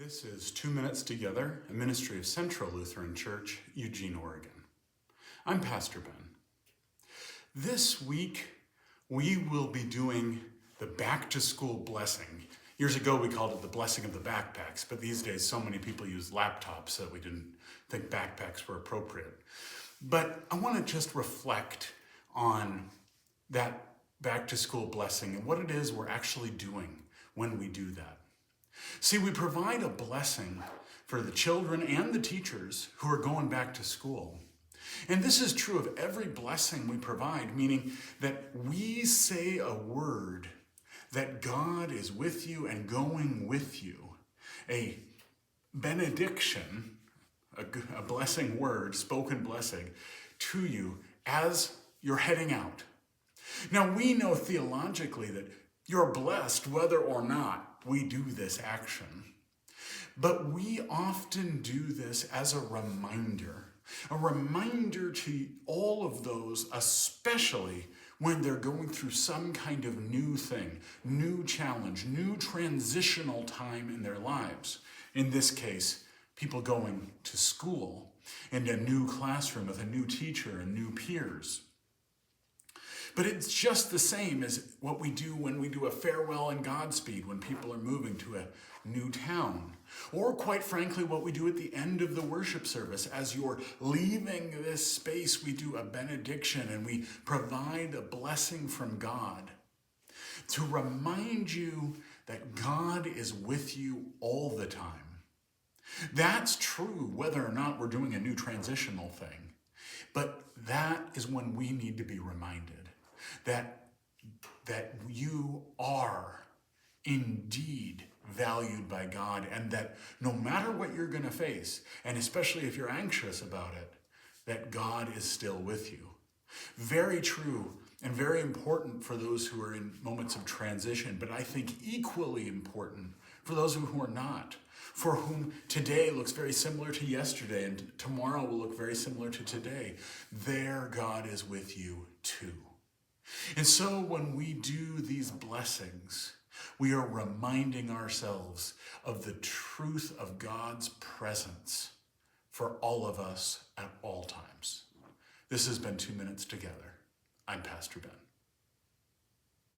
This is 2 Minutes Together, a ministry of Central Lutheran Church, Eugene, Oregon. I'm Pastor Ben. This week, we will be doing the back-to-school blessing. Years ago, we called it the blessing of the backpacks, but these days, so many people use laptops that we didn't think backpacks were appropriate. But I want to just reflect on that back-to-school blessing and what it is we're actually doing when we do that. See, we provide a blessing for the children and the teachers who are going back to school. And this is true of every blessing we provide, meaning that we say a word that God is with you and going with you. A benediction, a blessing word, spoken blessing to you as you're heading out. Now, we know theologically that you're blessed whether or not we do this action. But we often do this as a reminder to all of those, especially when they're going through some kind of new thing, new challenge, new transitional time in their lives. In this case, people going to school and a new classroom with a new teacher and new peers. But it's just the same as what we do when we do a farewell and Godspeed when people are moving to a new town. Or quite frankly, what we do at the end of the worship service. As you're leaving this space, we do a benediction and we provide a blessing from God to remind you that God is with you all the time. That's true whether or not we're doing a new transitional thing. But that is when we need to be reminded that you are indeed valued by God, and that no matter what you're going to face, and especially if you're anxious about it, that God is still with you. Very true and very important for those who are in moments of transition, but I think equally important for those who are not, for whom today looks very similar to yesterday and tomorrow will look very similar to today. There, God is with you too. And so when we do these blessings, we are reminding ourselves of the truth of God's presence for all of us at all times. This has been 2 Minutes Together. I'm Pastor Ben.